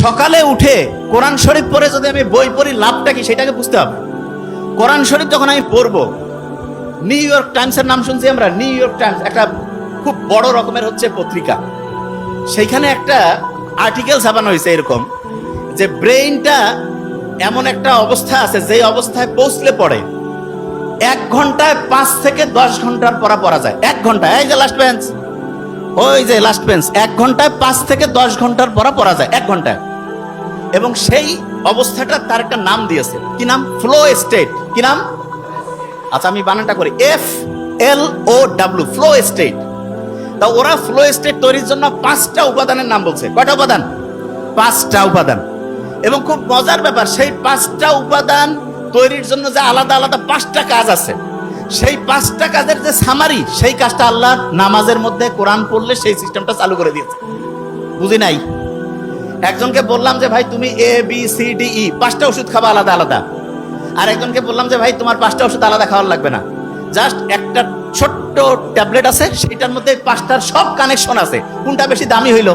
সকালে উঠে কোরআন শরীফ পড়ে যদি আমি বই পড়ি লাভটা কি সেটাকে বুঝতে হবে। কোরআন শরীফ যখন আমি পড়বো, নিউ ইয়র্ক টাইমসের নাম শুনছি আমরা। নিউ ইয়র্ক টাইমস একটা খুব বড় রকমের হচ্ছে পত্রিকা। সেইখানে একটা আর্টিকেল ছাপানো হয়েছে এরকম যে ব্রেইনটা এমন একটা অবস্থা আছে যে অবস্থায় পৌঁছলে পড়ে 1 ঘন্টায় 5 থেকে 10 ঘন্টার পড়া যায়। 1 ঘন্টায়, এই যে লাস্ট বেঞ্চ, ওই যে লাস্ট বেঞ্চ, 1 ঘন্টায় 5 থেকে 10 ঘন্টার পড়া যায় 1 ঘন্টায়। এবং সেই অবস্থাটা তার একটা নাম দিয়েছে। কি নাম? Flow state. কি নাম? আচ্ছা আমি বানানটা করি, FLOW, ফ্লো স্টেট। তা ওরা ফ্লো স্টেট তৈরির জন্য 5টা উপাদানের নাম বলছে। কয়টা উপাদান? 5টা উপাদান। এবং খুব মজার ব্যাপার, সেই 5টা উপাদান তৈরির জন্য যে আলাদা আলাদা 5টা কাজ আছে, সেই 5টা কাজের যে সামারি, সেই কাজটা আল্লাহ নামাজের মধ্যে কোরআন পড়লে সেই সিস্টেমটা চালু করে দিয়েছে। বুঝি নাই? একজনকে বললাম যে ভাই তুমি ABCDE 5টা ওষুধ খাবা আলাদা আলাদা, আর একজনকে বললাম যে ভাই তোমার 5টা ওষুধ আলাদা খাওয়ার লাগবে না, জাস্ট একটা ছোট্ট ট্যাবলেট আছে, সেটার মধ্যে 5টার সব কানেকশন আছে, কোনটা বেশি দামি হইল?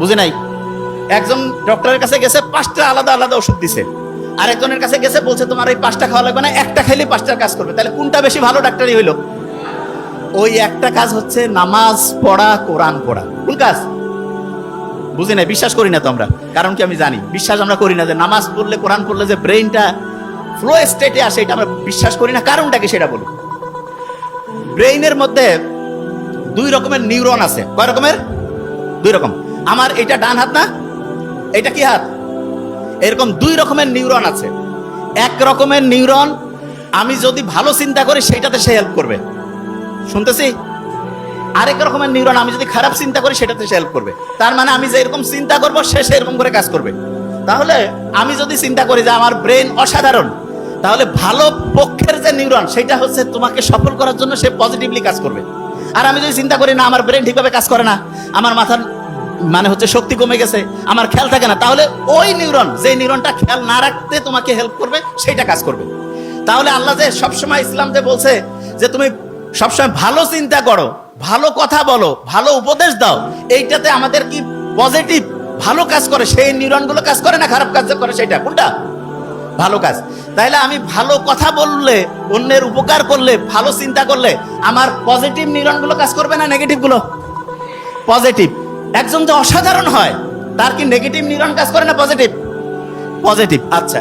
বুঝি নাই? একজন ডক্টরের কাছে গেছে, 5টা আলাদা আলাদা ওষুধ দিছে, আর একজনের কাছে গেছে বলছে তোমার এই 5টা খাওয়া লাগবে না, একটা খাইলে 5টার কাজ করবে। তাহলে কোনটা বেশি ভালো ডাক্তারই হইল? ওই একটা কাজ হচ্ছে নামাজ পড়া, কোরআন পড়া। কোন কাজ? বুঝি না, বিশ্বাস করি না তো আমরা। কারণ কি? আমি জানি বিশ্বাস আমরা করি না যে নামাজ পড়লে, কোরআন পড়লে যে ব্রেইনটা ফ্লো স্টেটে আসে, এটা আমরা বিশ্বাস করি না। কারণটা কি সেটা বলি। ব্রেইনের মধ্যে 2 রকমের নিউরন আছে। কয় রকমের? 2 রকম। আমার এটা ডান হাত না, এটা কি হাত? এরকম 2 রকমের নিউরন আছে। এক রকমের নিউরন আমি যদি ভালো চিন্তা করি সেটাতে সে হেল্প করবে, শুনতেছি। আরেক রকমের নিউরন আমি যদি খারাপ চিন্তা করি সেটাতে সে হেল্প করবে। তার মানে আমি যে এরকম চিন্তা করবো সে সেরকম করে কাজ করবে। তাহলে আমি যদি চিন্তা করি যে আমার ব্রেন অসাধারণ, তাহলে ভালো পক্ষের যে নিউরন সেটা হচ্ছে তোমাকে সফল করার জন্য সে পজিটিভলি কাজ করবে। আর আমি যদি চিন্তা করি না আমার ব্রেন ঠিকভাবে কাজ করে না, আমার মাথার মানে হচ্ছে শক্তি কমে গেছে, আমার খেয়াল থাকে না, তাহলে ওই নিউরন, যে নিউরনটা খেয়াল না রাখতে তোমাকে হেল্প করবে, সেইটা কাজ করবে। তাহলে আল্লাহ যে সবসময়, ইসলাম যে বলছে যে তুমি সবসময় ভালো চিন্তা করো, ভালো কথা বলো, ভালো উপদেশ দাও, এইটাতে আমাদের কি পজিটিভ ভালো কাজ করে, সেই নিউরনগুলো কাজ করে না খারাপ কাজ করে? সেটা কোনটা? ভালো কাজ। তাইলে আমি ভালো কথা বললে, অন্যের উপকার করলে, ভালো চিন্তা করলে আমার পজিটিভ নিউরনগুলো কাজ করবে না নেগেটিভ গুলো? পজিটিভ। একজন যে অসাধারণ হয় তার কি নেগেটিভ নিউরন কাজ করে না পজিটিভ? পজিটিভ। আচ্ছা।